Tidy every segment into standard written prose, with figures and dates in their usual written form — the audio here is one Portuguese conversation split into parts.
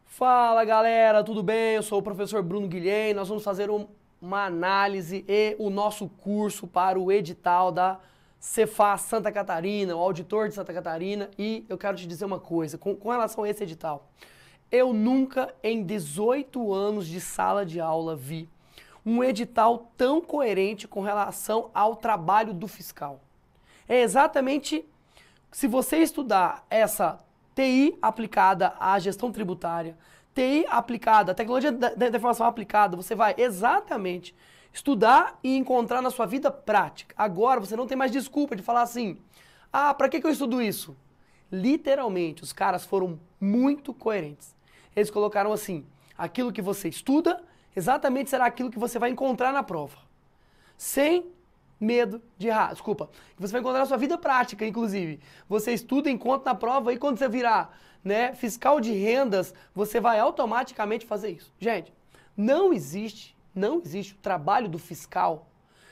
Fala galera, tudo bem? Eu sou o professor Bruno Guilhem. Nós vamos fazer uma análise e o nosso curso para o edital da Cefaz Santa Catarina, o auditor de Santa Catarina. E eu quero te dizer uma coisa, com relação a esse edital. Eu nunca em 18 anos de sala de aula vi um edital tão coerente com relação ao trabalho do fiscal. É exatamente, se você estudar essa TI aplicada à gestão tributária, TI aplicada, tecnologia da informação aplicada, você vai exatamente estudar e encontrar na sua vida prática. Agora você não tem mais desculpa de falar assim, para que eu estudo isso? Literalmente, os caras foram muito coerentes. Eles colocaram assim, aquilo que você estuda, exatamente será aquilo que você vai encontrar na prova. Sem medo de errar, desculpa, você vai encontrar na sua vida prática, inclusive. Você estuda, encontra na prova e quando você virar, né, fiscal de rendas, você vai automaticamente fazer isso. Gente, não existe o trabalho do fiscal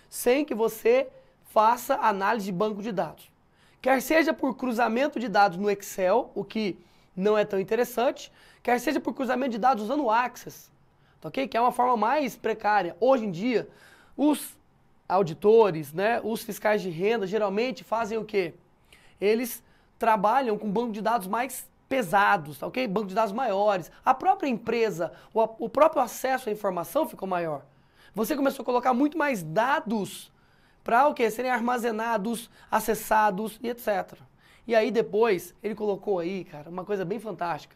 sem que você faça análise de banco de dados. Quer seja por cruzamento de dados no Excel, o que não é tão interessante, quer seja por cruzamento de dados usando o Access, tá ok? Que é uma forma mais precária. Hoje em dia, os auditores, né, os fiscais de renda, geralmente fazem o quê? Eles trabalham com banco de dados mais pesados, tá ok? Banco de dados maiores. A própria empresa, o próprio acesso à informação ficou maior. Você começou a colocar muito mais dados para o quê? Serem armazenados, acessados e etc. E aí depois, ele colocou aí, cara, uma coisa bem fantástica,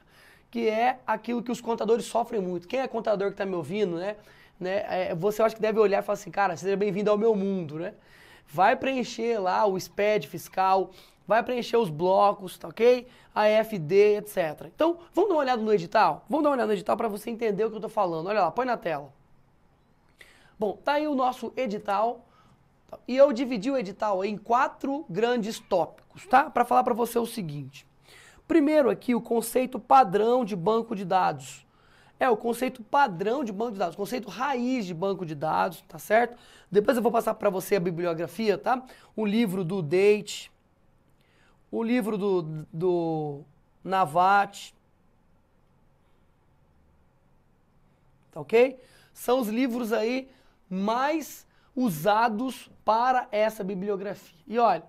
que é aquilo que os contadores sofrem muito. Quem é contador que está me ouvindo, né? Você acha que deve olhar e falar assim, cara, seja bem-vindo ao meu mundo, né? Vai preencher lá o SPED fiscal, vai preencher os blocos, tá ok? A EFD, etc. Então, vamos dar uma olhada no edital? Vamos dar uma olhada no edital para você entender o que eu tô falando. Olha lá, põe na tela. Bom, tá aí o nosso edital. E eu dividi o edital em 4 grandes tópicos, tá? Para falar para você o seguinte. Primeiro aqui, o conceito padrão de banco de dados. É o conceito padrão de banco de dados, conceito raiz de banco de dados, tá certo? Depois eu vou passar para você a bibliografia, tá? O livro do Date, o livro do Navat, tá ok? São os livros aí mais usados para essa bibliografia. E olha,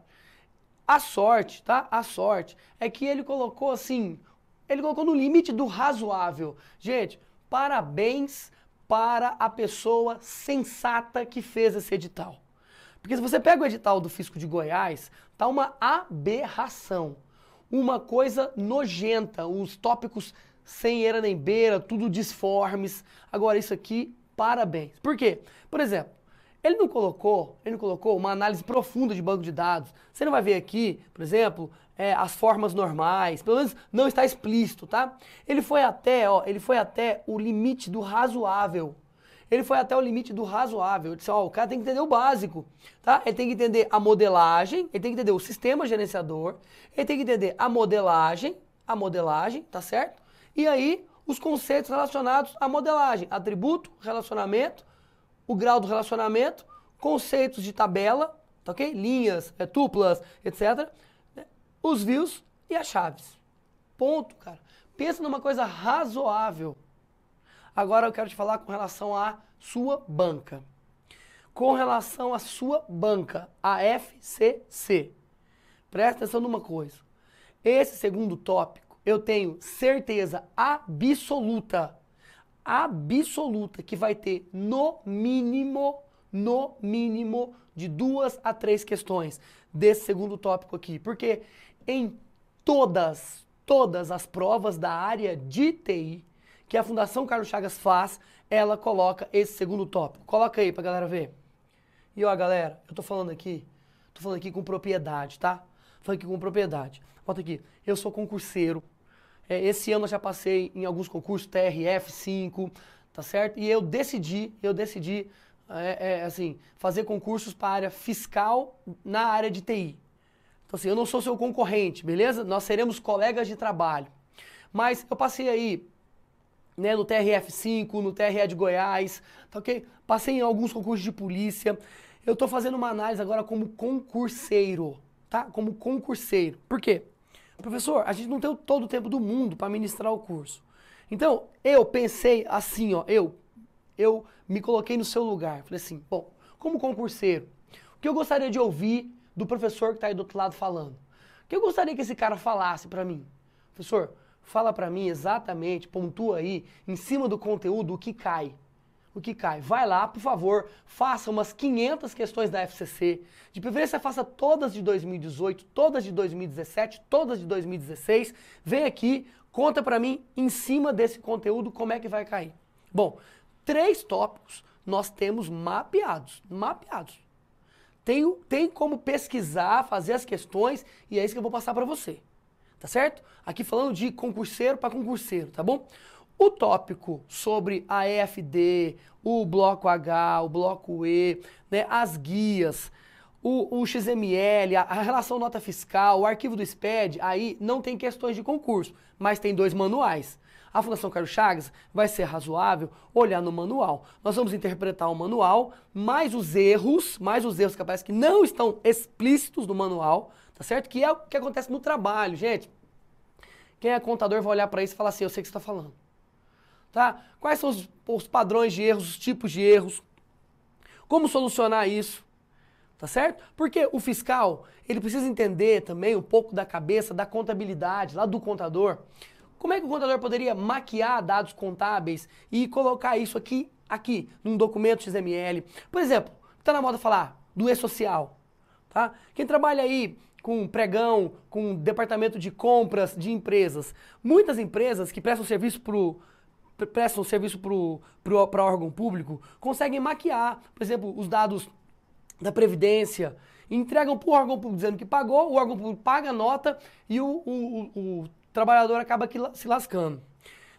a sorte, tá? A sorte é que ele colocou assim, ele colocou no limite do razoável. Gente, parabéns para a pessoa sensata que fez esse edital. Porque se você pega o edital do Fisco de Goiás, tá uma aberração. Uma coisa nojenta, os tópicos sem eira nem beira, tudo disformes. Agora isso aqui, parabéns. Por quê? Por exemplo, ele não colocou uma análise profunda de banco de dados. Você não vai ver aqui, por exemplo, as formas normais, pelo menos não está explícito, tá? Ele foi até o limite do razoável. Ele foi até o limite do razoável. Ele disse, o cara tem que entender o básico, tá? Ele tem que entender a modelagem, ele tem que entender o sistema gerenciador, ele tem que entender a modelagem, tá certo? E aí, os conceitos relacionados à modelagem, atributo, relacionamento, o grau do relacionamento, conceitos de tabela, tá ok? Linhas, tuplas, etc. Os views e as chaves. Ponto, cara. Pensa numa coisa razoável. Agora eu quero te falar com relação à sua banca. Com relação à sua banca, a FCC. Presta atenção numa coisa. Esse segundo tópico, eu tenho certeza absoluta que vai ter no mínimo de 2 a 3 questões desse segundo tópico aqui. Porque em todas as provas da área de TI que a Fundação Carlos Chagas faz, ela coloca esse segundo tópico. Coloca aí pra galera ver. E ó, galera, eu tô falando aqui com propriedade, tá? Falando aqui com propriedade. Bota aqui, eu sou concurseiro. Esse ano eu já passei em alguns concursos, TRF 5, tá certo? E eu decidi assim, fazer concursos para a área fiscal na área de TI. Então assim, eu não sou seu concorrente, beleza? Nós seremos colegas de trabalho. Mas eu passei aí, né, no TRF 5, no TRE de Goiás, tá ok? Passei em alguns concursos de polícia. eu estou fazendo uma análise agora como concurseiro, tá? Como concurseiro. Por quê? Professor, a gente não tem todo o tempo do mundo para ministrar o curso. Então, eu pensei assim, ó, eu me coloquei no seu lugar. Falei assim, bom, como concurseiro, o que eu gostaria de ouvir do professor que está aí do outro lado falando? O que eu gostaria que esse cara falasse para mim? Professor, fala para mim exatamente, pontua aí, em cima do conteúdo, o que cai. O que cai. Vai lá, por favor, faça umas 500 questões da FCC. De preferência, faça todas de 2018, todas de 2017, todas de 2016. Vem aqui, conta pra mim, em cima desse conteúdo, como é que vai cair. Bom, 3 tópicos nós temos mapeados. Tem como pesquisar, fazer as questões, e é isso que eu vou passar pra você. Tá certo? Aqui falando de concurseiro para concurseiro, tá bom? O tópico sobre a EFD, o bloco H, o bloco E, né, as guias, o XML, a relação nota fiscal, o arquivo do SPED, aí não tem questões de concurso, mas tem 2 manuais. A Fundação Carlos Chagas vai ser razoável olhar no manual. Nós vamos interpretar o manual, mais os erros que aparecem que não estão explícitos no manual, tá certo? Que é o que acontece no trabalho, gente. Quem é contador vai olhar para isso e falar assim, eu sei o que você está falando. Tá? Quais são os padrões de erros, os tipos de erros? Como solucionar isso? Tá certo? Porque o fiscal, ele precisa entender também um pouco da cabeça da contabilidade, lá do contador. Como é que o contador poderia maquiar dados contábeis e colocar isso aqui, num documento XML? Por exemplo, está na moda falar do e-social. Tá? Quem trabalha aí com pregão, com departamento de compras de empresas, muitas empresas que prestam serviço para órgão público, conseguem maquiar, por exemplo, os dados da Previdência, e entregam para o órgão público dizendo que pagou, o órgão público paga a nota e o trabalhador acaba aqui se lascando.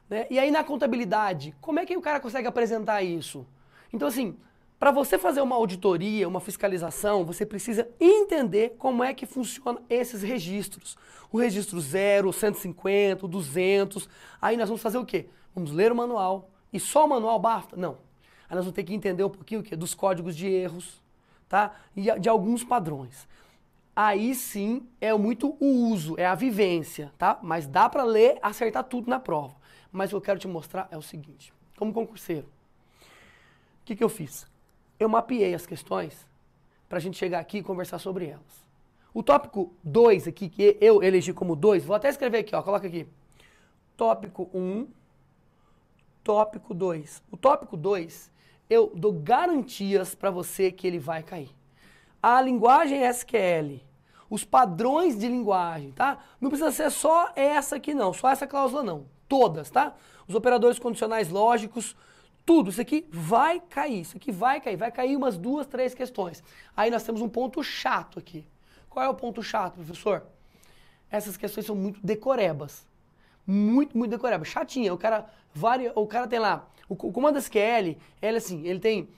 Né? E aí na contabilidade, como é que o cara consegue apresentar isso? Então assim, para você fazer uma auditoria, uma fiscalização, você precisa entender como é que funcionam esses registros. O registro 0, 150, 200, aí nós vamos fazer o quê? Vamos ler o manual, e só o manual basta? Não. Aí nós vamos ter que entender um pouquinho o quê? Dos códigos de erros, tá? E de alguns padrões. Aí sim é muito o uso, é a vivência, tá? Mas dá para ler, acertar tudo na prova. Mas o que eu quero te mostrar é o seguinte, como concurseiro, o que eu fiz? Eu mapeei as questões para a gente chegar aqui e conversar sobre elas. O tópico 2 aqui, que eu elegi como 2, vou até escrever aqui, ó, coloca aqui. Tópico 1, tópico 2. O tópico 2, eu dou garantias para você que ele vai cair. A linguagem SQL, os padrões de linguagem, tá? Não precisa ser só essa aqui não, só essa cláusula não. Todas, tá? Os operadores condicionais lógicos, tudo, isso aqui vai cair, vai cair umas 2, 3 questões. Aí nós temos um ponto chato aqui. Qual é o ponto chato, professor? Essas questões são muito decorebas. Muito decorebas. Chatinha. O cara tem lá, o comando SQL, ele tem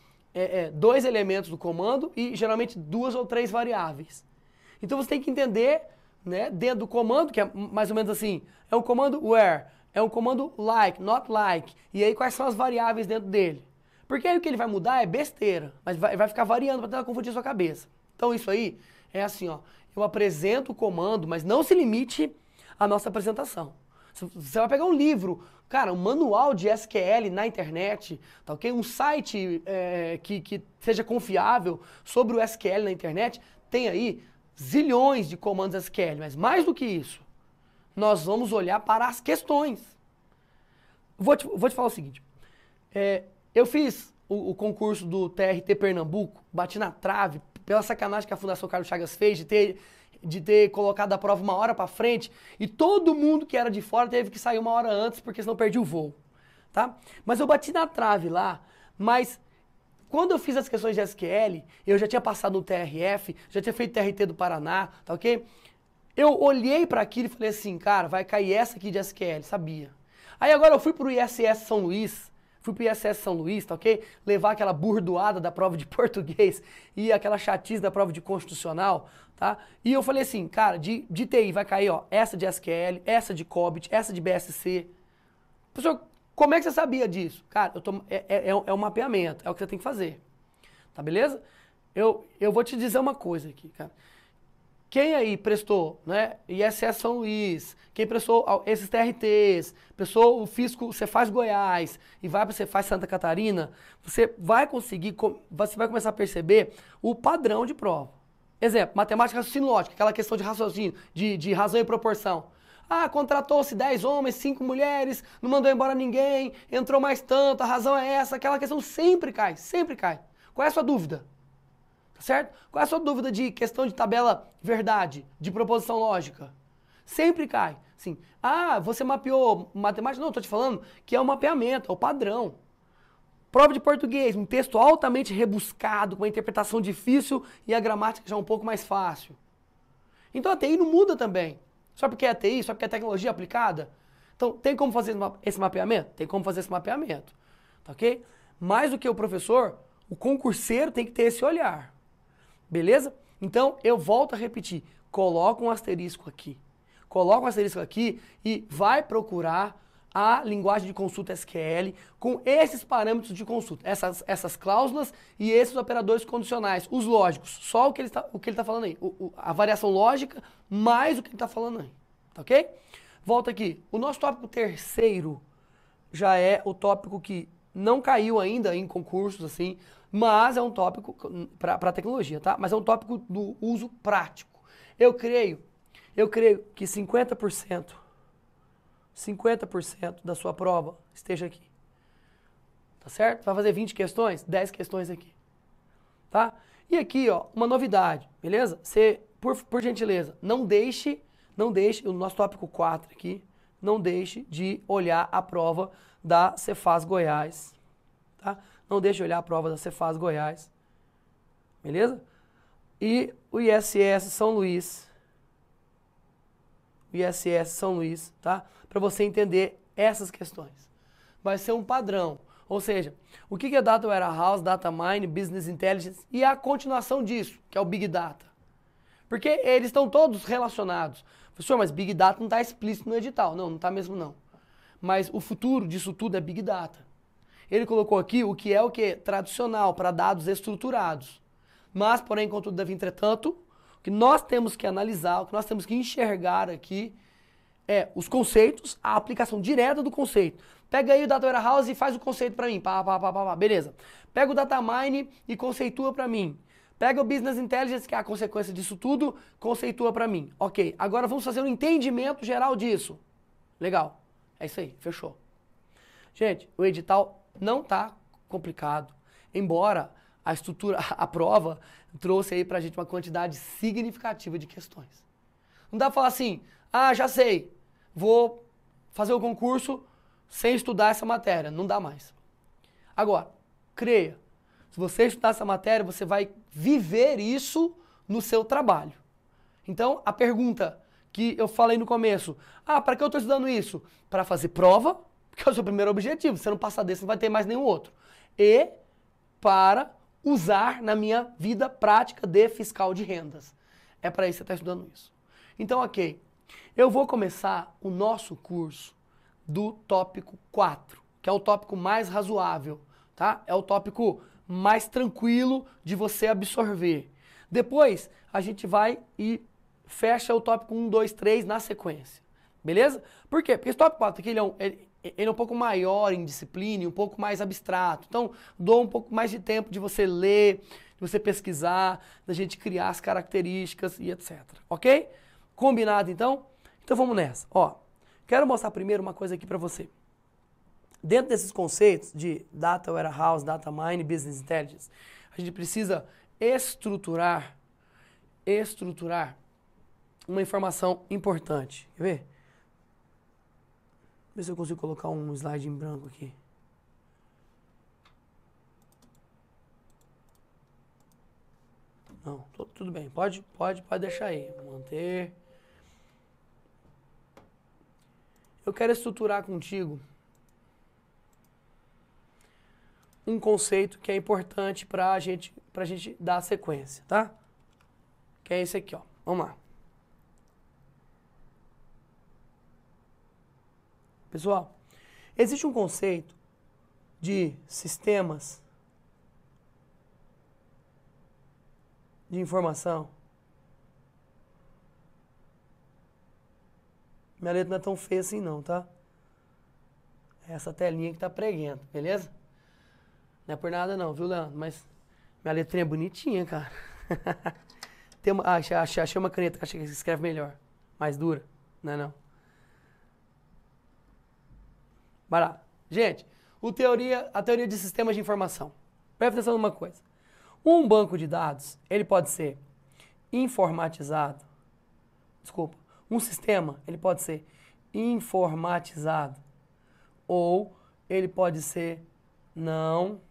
2 elementos do comando e geralmente 2 ou 3 variáveis. Então você tem que entender, né, dentro do comando, que é mais ou menos assim, é um comando where, é um comando like, not like, e aí quais são as variáveis dentro dele. Porque aí o que ele vai mudar é besteira, mas vai ficar variando para tentar confundir a sua cabeça. Então isso aí é assim, ó, eu apresento o comando, mas não se limite à nossa apresentação. Você vai pegar um livro, cara, um manual de SQL na internet, tá ok? Um site que seja confiável sobre o SQL na internet, tem aí zilhões de comandos SQL, mas mais do que isso, nós vamos olhar para as questões. Vou te falar o seguinte, eu fiz o concurso do TRT Pernambuco, bati na trave, pela sacanagem que a Fundação Carlos Chagas fez de ter colocado a prova 1 hora para frente, e todo mundo que era de fora teve que sair 1 hora antes, porque senão perdi o voo, tá? Mas eu bati na trave lá, mas quando eu fiz as questões de SQL, eu já tinha passado no TRF, já tinha feito TRT do Paraná, tá ok? Eu olhei para aquilo e falei assim, cara, vai cair essa aqui de SQL, sabia? Aí agora eu fui pro ISS São Luís, tá ok? Levar aquela burdoada da prova de português e aquela chatice da prova de constitucional, tá? E eu falei assim, cara, de TI vai cair, ó, essa de SQL, essa de COBIT, essa de BSC. Professor, como é que você sabia disso? Cara, é um mapeamento, é o que você tem que fazer, tá beleza? eu vou te dizer uma coisa aqui, cara. Quem aí prestou, né, ISS São Luís, quem prestou esses TRTs, prestou o Fisco Cefaz Goiás e vai para o Cefaz Santa Catarina, você vai conseguir, você vai começar a perceber o padrão de prova. Exemplo, matemática raciocínio lógico, aquela questão de raciocínio, de razão e proporção. Ah, contratou-se 10 homens, 5 mulheres, não mandou embora ninguém, entrou mais tanto, a razão é essa, aquela questão sempre cai, sempre cai. Qual é a sua dúvida? Certo? Qual é a sua dúvida de questão de tabela verdade, de proposição lógica? Sempre cai. Sim. Ah, você mapeou matemática? Não, estou te falando que é o mapeamento, é o padrão. Prova de português, um texto altamente rebuscado, com uma interpretação difícil e a gramática já um pouco mais fácil. Então a TI não muda também. Só porque é TI, só porque é tecnologia aplicada. Então tem como fazer esse mapeamento? Tem como fazer esse mapeamento. Tá ok? Mais do que o professor, o concurseiro tem que ter esse olhar. Beleza? Então, eu volto a repetir. Coloca um asterisco aqui. Coloca um asterisco aqui e vai procurar a linguagem de consulta SQL com esses parâmetros de consulta. Essas cláusulas e esses operadores condicionais. Os lógicos. Só o que ele está falando aí. A variação lógica mais o que ele está falando aí. Tá ok? Volta aqui. O nosso tópico terceiro já é o tópico que não caiu ainda em concursos, assim, mas é um tópico para tecnologia, tá? Mas é um tópico do uso prático. Eu creio que 50% da sua prova esteja aqui. Tá certo? Vai fazer 20 questões, 10 questões aqui. Tá? E aqui, ó, uma novidade, beleza? Você, por gentileza, não deixe, o nosso tópico 4 aqui, não deixe de olhar a prova da Cefaz Goiás, tá? Não deixe de olhar a prova da Cefaz Goiás, beleza? E o ISS São Luís, tá? Para você entender essas questões. Vai ser um padrão, ou seja, o que é Data Warehouse, Data Mine, Business Intelligence e a continuação disso, que é o Big Data. Porque eles estão todos relacionados. Professor, mas Big Data não está explícito no edital. Não, não está mesmo não. Mas o futuro disso tudo é Big Data. Ele colocou aqui o que é tradicional para dados estruturados. Mas, porém, contudo, entretanto, o que nós temos que analisar, o que nós temos que enxergar aqui é os conceitos, a aplicação direta do conceito. Pega aí o Data Warehouse e faz o conceito para mim. Beleza. Pega o Data Mine e conceitua para mim. Pega o Business Intelligence, que é a consequência disso tudo, conceitua para mim. Ok, agora vamos fazer um entendimento geral disso. Legal. É isso aí, fechou. Gente, o edital não tá complicado, embora a estrutura, a prova trouxe aí pra gente uma quantidade significativa de questões. Não dá pra falar assim, ah, já sei, vou fazer o concurso sem estudar essa matéria. Não dá mais. Agora, creia, se você estudar essa matéria, você vai viver isso no seu trabalho. Então, a pergunta que eu falei no começo, ah, para que eu estou estudando isso? Para fazer prova, porque é o seu primeiro objetivo, se você não passar desse, não vai ter mais nenhum outro. E para usar na minha vida prática de fiscal de rendas. É para isso que você está estudando isso. Então, ok, eu vou começar o nosso curso do tópico 4, que é o tópico mais razoável, tá? É o tópico mais tranquilo de você absorver. Depois, a gente vai e fecha o tópico 1, 2, 3 na sequência. Beleza? Por quê? Porque esse tópico 4 aqui, ele é um pouco maior em disciplina, um pouco mais abstrato. Então, dou um pouco mais de tempo de você ler, de você pesquisar, da gente criar as características e etc. Ok? Combinado, então? Então, vamos nessa. Ó, quero mostrar primeiro uma coisa aqui para você. Dentro desses conceitos de Data Warehouse, Data Mine, Business Intelligence, a gente precisa estruturar uma informação importante. Quer ver? Ver se eu consigo colocar um slide em branco aqui. Não, tudo bem. Pode deixar aí. Manter. Eu quero estruturar contigo um conceito que é importante pra gente dar a sequência, tá? Que é esse aqui, ó. Vamos lá. Pessoal, existe um conceito de sistemas de informação. Minha letra não é tão feia assim não, tá? É essa telinha que tá preguenta, beleza? Não é por nada não, viu, Leandro? Mas minha letrinha é bonitinha, cara. Tem uma, achei uma caneta que acho que escreve melhor. Mais dura. Não é não. Barato. Gente, a teoria de sistemas de informação. Presta atenção numa coisa. Um banco de dados, ele pode ser informatizado. Desculpa. Um sistema, ele pode ser informatizado. Ou ele pode ser não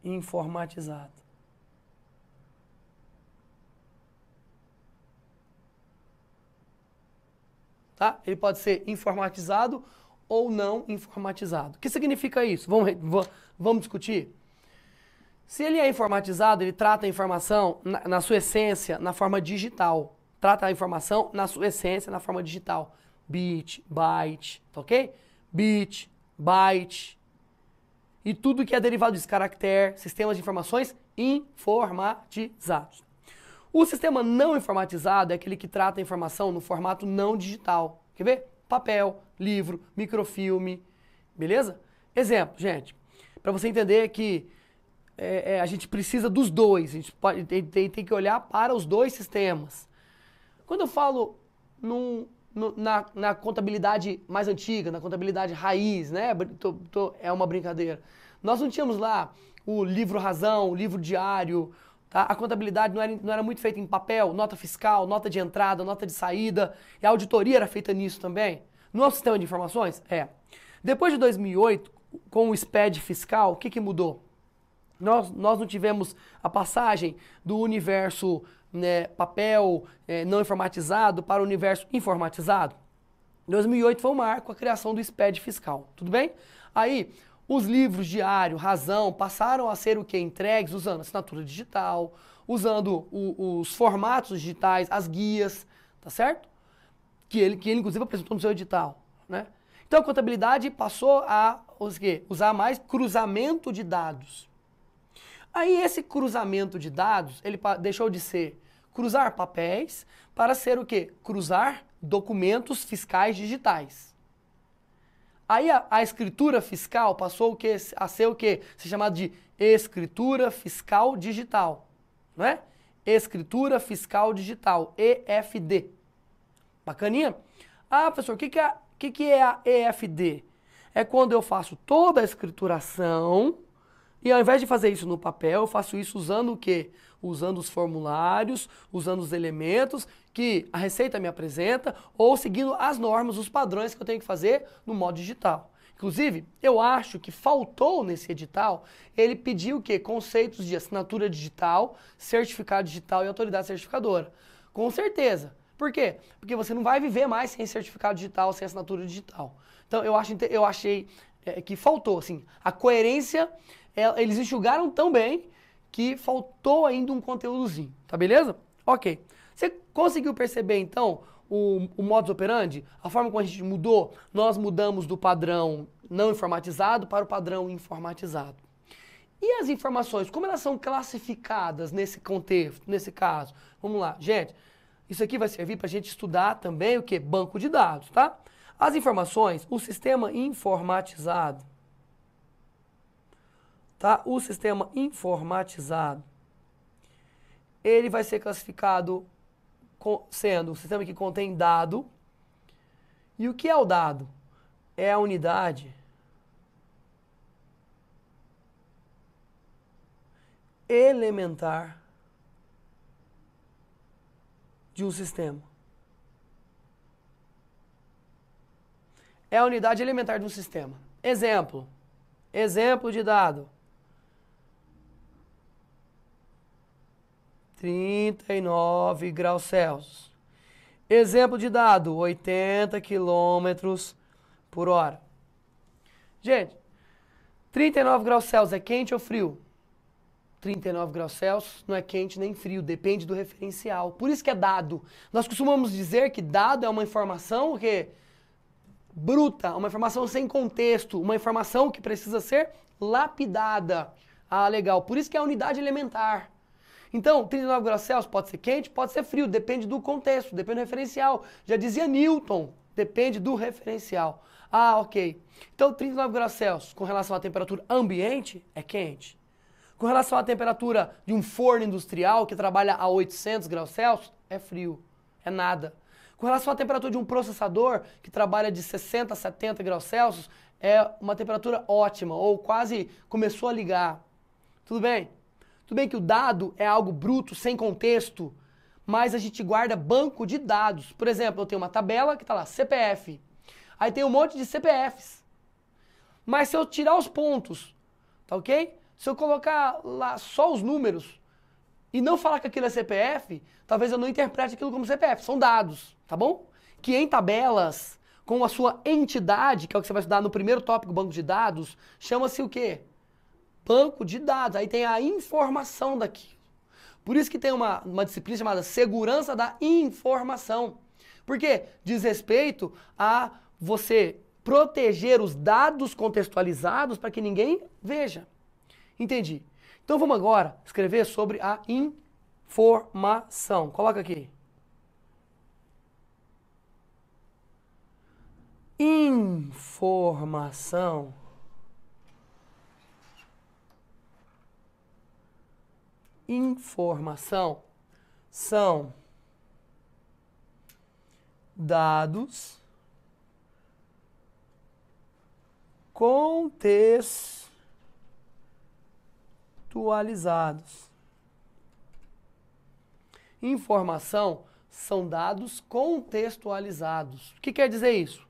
informatizado. Tá? Ele pode ser informatizado ou não informatizado. O que significa isso? Vamos discutir? Se ele é informatizado, ele trata a informação na sua essência, na forma digital. Trata a informação na sua essência, na forma digital. Bit, byte, tá ok? Bit, byte. E tudo que é derivado disso, caractere, sistemas de informações informatizados. O sistema não informatizado é aquele que trata a informação no formato não digital. Quer ver? Papel, livro, microfilme, beleza? Exemplo, gente, para você entender que a gente precisa dos dois, a gente tem que olhar para os dois sistemas. Quando eu falo na contabilidade mais antiga, na contabilidade raiz, né? É uma brincadeira. Nós não tínhamos lá o livro razão, o livro diário, tá? A contabilidade não era muito feita em papel, nota fiscal, nota de entrada, nota de saída, e a auditoria era feita nisso também. No nosso sistema de informações, Depois de 2008, com o SPED fiscal, o que mudou? Nós não tivemos a passagem do universo, né, papel não informatizado para o universo informatizado. 2008 foi o marco, a criação do SPED fiscal, tudo bem? Aí, os livros diário, razão, passaram a ser o que? Entregues usando assinatura digital, usando os formatos digitais, as guias, tá certo? Que ele inclusive apresentou no seu edital, né? Então a contabilidade passou a usar mais cruzamento de dados. Aí esse cruzamento de dados, ele deixou de ser cruzar papéis para ser o quê? Cruzar documentos fiscais digitais. Aí a escritura fiscal passou a ser o quê? Ser chamado de escritura fiscal digital, não é? Escritura fiscal digital, EFD. Bacaninha? Ah, professor, o que é a EFD? É quando eu faço toda a escrituração e ao invés de fazer isso no papel, eu faço isso usando o quê? Usando os formulários, usando os elementos que a Receita me apresenta ou seguindo as normas, os padrões que eu tenho que fazer no modo digital. Inclusive, eu acho que faltou nesse edital, ele pediu o quê? Conceitos de assinatura digital, certificado digital e autoridade certificadora. Com certeza. Por quê? Porque você não vai viver mais sem certificado digital, sem assinatura digital. Então, eu achei que faltou, assim, a coerência, eles enxugaram tão bem que faltou ainda um conteúdozinho, tá beleza? Ok. Você conseguiu perceber, então, o modus operandi? A forma como a gente mudou? Nós mudamos do padrão não informatizado para o padrão informatizado. E as informações, como elas são classificadas nesse contexto, nesse caso? Vamos lá, gente. Isso aqui vai servir para a gente estudar também o que? Banco de dados, tá? As informações, o sistema informatizado, tá? O sistema informatizado, ele vai ser classificado sendo um sistema que contém dado. E o que é o dado? É a unidade elementar de um sistema. É a unidade elementar de um sistema. Exemplo de dado. 39 graus Celsius. Exemplo de dado, 80 quilômetros por hora. Gente, 39 graus Celsius é quente ou frio? 39 graus Celsius não é quente nem frio, depende do referencial. Por isso que é dado. Nós costumamos dizer que dado é uma informação que bruta, uma informação sem contexto, uma informação que precisa ser lapidada. Ah, legal. Por isso que é a unidade elementar. Então, 39 graus Celsius pode ser quente, pode ser frio, depende do contexto, depende do referencial. Já dizia Newton, depende do referencial. Ah, ok. Então, 39 graus Celsius com relação à temperatura ambiente é quente. Com relação à temperatura de um forno industrial que trabalha a 800 graus Celsius, é frio, é nada. Com relação à temperatura de um processador que trabalha de 60 a 70 graus Celsius, é uma temperatura ótima, ou quase começou a ligar. Tudo bem? Tudo bem que o dado é algo bruto, sem contexto, mas a gente guarda banco de dados. Por exemplo, eu tenho uma tabela que está lá, CPF. Aí tem um monte de CPFs. Mas se eu tirar os pontos, tá ok? Se eu colocar lá só os números e não falar que aquilo é CPF, talvez eu não interprete aquilo como CPF. São dados, tá bom? Que em tabelas, com a sua entidade, que é o que você vai estudar no primeiro tópico, banco de dados, chama-se o quê? Banco de dados. Aí tem a informação daquilo. Por isso que tem uma disciplina chamada segurança da informação. Por quê? Diz respeito a você proteger os dados contextualizados para que ninguém veja. Entendi. Então vamos agora escrever sobre a informação. Coloca aqui. Informação. Informação são dados contextualizados. Informação são dados contextualizados. O que quer dizer isso?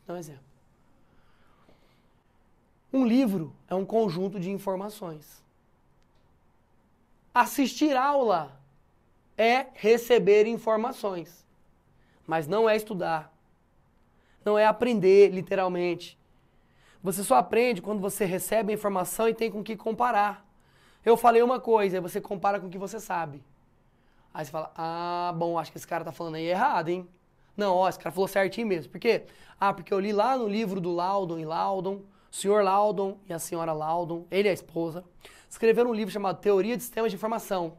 Dá um exemplo. Um livro é um conjunto de informações. Assistir aula é receber informações, mas não é estudar. Não é aprender, literalmente. Você só aprende quando você recebe a informação e tem com que comparar. Eu falei uma coisa, aí você compara com o que você sabe. Aí você fala, ah, bom, acho que esse cara tá falando aí errado, hein? Não, ó, esse cara falou certinho mesmo. Por quê? Ah, porque eu li lá no livro do Loudon e Loudon, o senhor Loudon e a senhora Loudon, ele e a esposa, escreveram um livro chamado Teoria de Sistemas de Informação.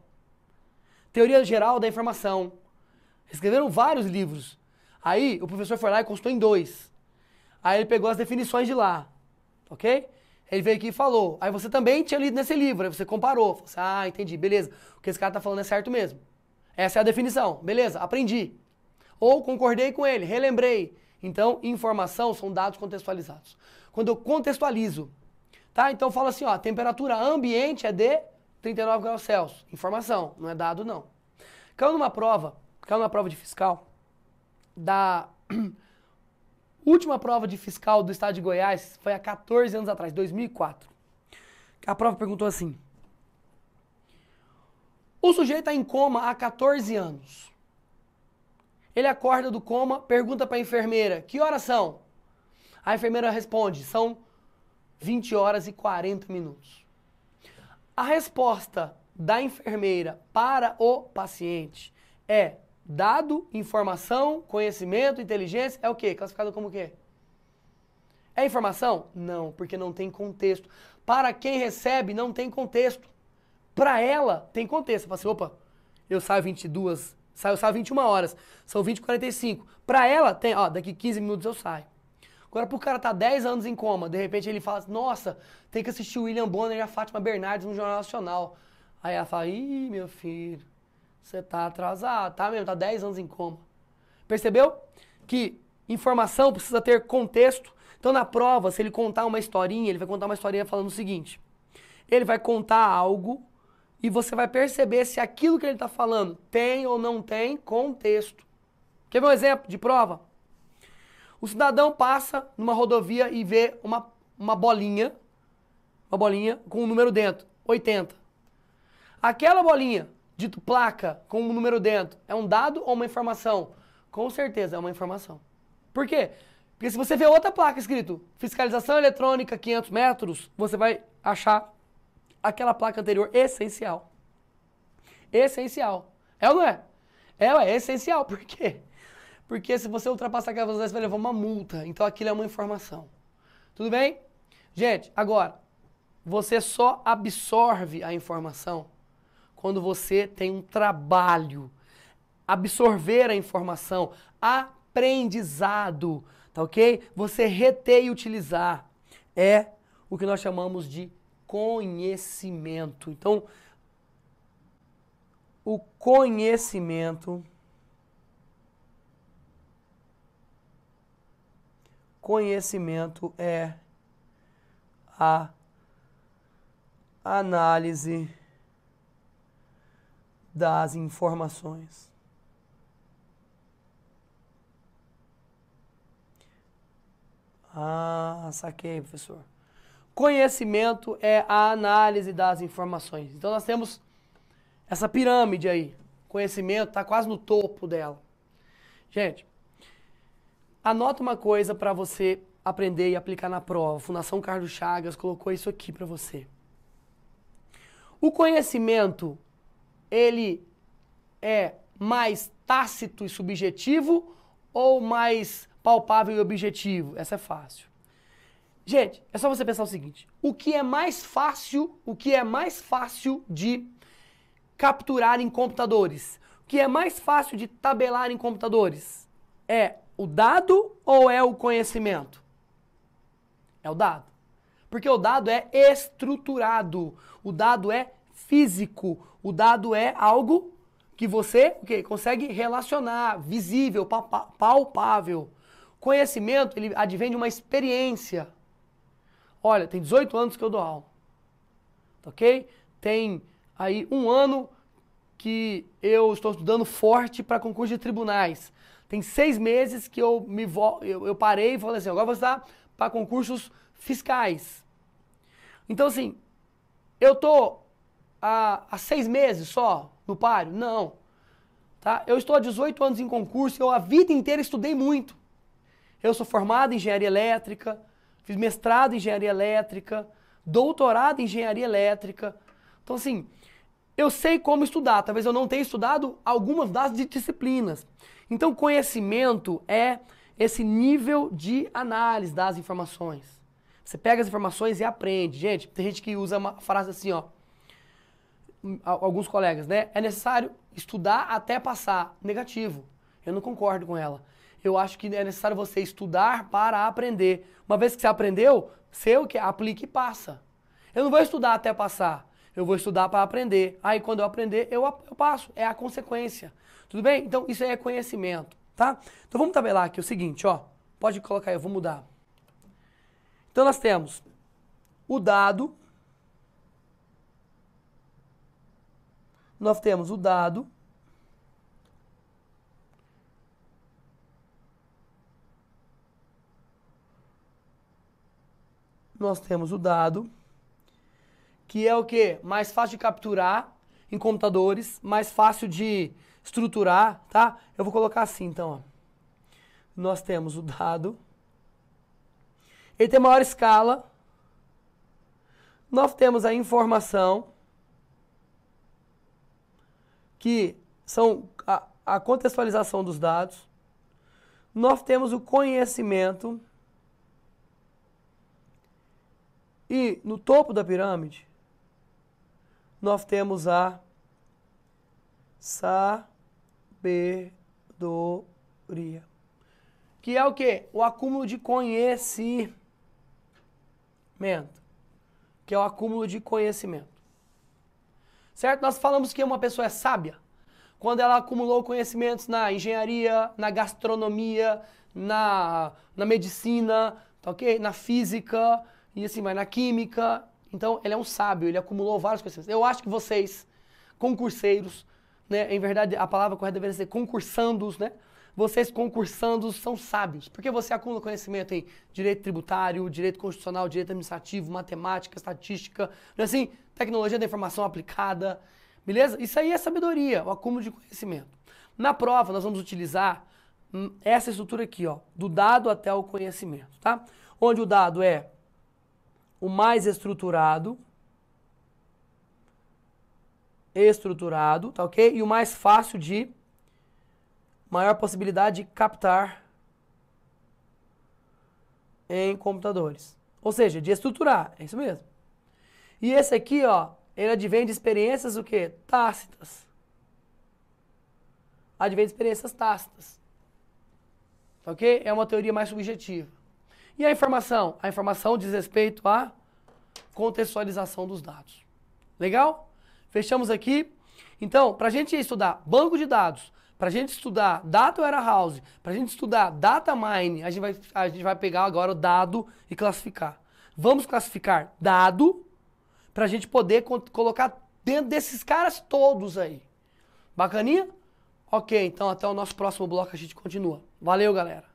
Teoria Geral da Informação. Escreveram vários livros. Aí o professor foi lá e consultou em 2. Aí ele pegou as definições de lá. Ok? Ele veio aqui e falou. Aí você também tinha lido nesse livro. Aí você comparou. Falou assim, ah, entendi. Beleza. O que esse cara tá falando é certo mesmo. Essa é a definição. Beleza, aprendi. Ou concordei com ele, relembrei. Então, informação são dados contextualizados. Quando eu contextualizo, tá? Então eu falo assim, ó, a temperatura ambiente é de 39 graus Celsius. Informação, não é dado não. Caiu numa prova de fiscal, da última prova de fiscal do estado de Goiás, foi há 14 anos atrás, 2004. A prova perguntou assim, o sujeito está em coma há 14 anos. Ele acorda do coma, pergunta para a enfermeira, que horas são? A enfermeira responde, são 20 horas e 40 minutos. A resposta da enfermeira para o paciente é dado, informação, conhecimento, inteligência, é o quê? Classificado como o quê? É informação? Não, porque não tem contexto. Para quem recebe, não tem contexto. Para ela, tem contexto. Você fala assim, opa, eu saio 21 horas, são 20h45. Para ela, tem, ó, daqui 15 minutos eu saio. Agora, pro cara tá 10 anos em coma, de repente ele fala, nossa, tem que assistir o William Bonner e a Fátima Bernardes no Jornal Nacional. Aí ela fala, ih, meu filho, você tá atrasado, tá mesmo, tá 10 anos em coma. Percebeu? Que informação precisa ter contexto. Então, na prova, se ele contar uma historinha, ele vai contar uma historinha falando o seguinte. Ele vai contar algo e você vai perceber se aquilo que ele está falando tem ou não tem contexto. Quer ver um exemplo de prova? O cidadão passa numa rodovia e vê uma bolinha com um número dentro, 80. Aquela bolinha, dito placa, com um número dentro, é um dado ou uma informação? Com certeza é uma informação. Por quê? Porque se você vê outra placa escrito fiscalização eletrônica 500 metros, você vai achar aquela placa anterior essencial. Essencial. É ou não é? É essencial. Por quê? Porque se você ultrapassar aquela velocidade, você vai levar uma multa. Então aquilo é uma informação. Tudo bem? Gente, agora, você só absorve a informação quando você tem um trabalho. Absorver a informação, aprendizado, tá ok? Você reter e utilizar. É o que nós chamamos de conhecimento. Então, o conhecimento é a análise das informações. Ah, saquei, professor. Conhecimento é a análise das informações. Então nós temos essa pirâmide aí. Conhecimento está quase no topo dela. Gente, anota uma coisa para você aprender e aplicar na prova. A Fundação Carlos Chagas colocou isso aqui para você. O conhecimento, ele é mais tácito e subjetivo ou mais palpável e objetivo? Essa é fácil. Gente, é só você pensar o seguinte: o que é mais fácil de capturar em computadores? O que é mais fácil de tabelar em computadores? É o dado ou é o conhecimento? É o dado. Porque o dado é estruturado, o dado é físico, o dado é algo que você consegue relacionar, visível, palpável. Conhecimento, ele advém de uma experiência. Olha, tem 18 anos que eu dou aula, ok? Tem aí 1 ano que eu estou estudando forte para concurso de tribunais. Tem 6 meses que eu parei e falei assim, agora vou estudar para concursos fiscais. Então, assim, eu tô há 6 meses só no páreo? Não. Tá? Eu estou há 18 anos em concurso, eu a vida inteira estudei muito. Eu sou formado em engenharia elétrica, fiz mestrado em engenharia elétrica, doutorado em engenharia elétrica. Então, assim, eu sei como estudar. Talvez eu não tenha estudado algumas das disciplinas. Então, conhecimento é esse nível de análise das informações. Você pega as informações e aprende. Gente, tem gente que usa uma frase assim, ó. Alguns colegas, né? É necessário estudar até passar. Negativo. Eu não concordo com ela. Eu acho que é necessário você estudar para aprender. Uma vez que você aprendeu, você aplica e passa. Eu não vou estudar até passar. Eu vou estudar para aprender. Aí quando eu aprender, eu passo. É a consequência. Tudo bem? Então isso aí é conhecimento, tá? Então vamos tabelar aqui o seguinte, ó. Pode colocar aí, eu vou mudar. Então nós temos o dado. Nós temos o dado. Nós temos o dado, que é o quê? Mais fácil de capturar em computadores, mais fácil de estruturar, tá? Eu vou colocar assim, então, ó. Nós temos o dado. Ele tem maior escala. Nós temos a informação, que são a contextualização dos dados. Nós temos o conhecimento. E no topo da pirâmide, nós temos a sabedoria. Que é o quê? O acúmulo de conhecimento. Que é o acúmulo de conhecimento. Certo? Nós falamos que uma pessoa é sábia quando ela acumulou conhecimentos na engenharia, na gastronomia, na medicina, tá ok? Na física, e assim vai, na química. Então, ele é um sábio, ele acumulou vários conhecimentos. Eu acho que vocês, concurseiros, né, em verdade, a palavra correta deveria ser concursandos, né? Vocês concursandos são sábios, porque você acumula conhecimento em direito tributário, direito constitucional, direito administrativo, matemática, estatística, não é assim? Tecnologia da informação aplicada, beleza? Isso aí é sabedoria, o acúmulo de conhecimento. Na prova, nós vamos utilizar essa estrutura aqui, ó, do dado até o conhecimento, tá? Onde o dado é o mais estruturado, tá ok? E o mais fácil de, maior possibilidade de captar em computadores. Ou seja, de estruturar, é isso mesmo. E esse aqui, ó, Ele advém de experiências o quê? Tácitas. Advém de experiências tácitas. Ok? É uma teoria mais subjetiva. E a informação? A informação diz respeito à contextualização dos dados. Legal? Fechamos aqui. Então, para a gente estudar banco de dados, para a gente estudar Data Warehouse, para a gente estudar Data Mine, a gente vai pegar agora o dado e classificar. Vamos classificar dado para a gente poder colocar dentro desses caras todos aí. Bacaninha? Ok, então até o nosso próximo bloco a gente continua. Valeu, galera!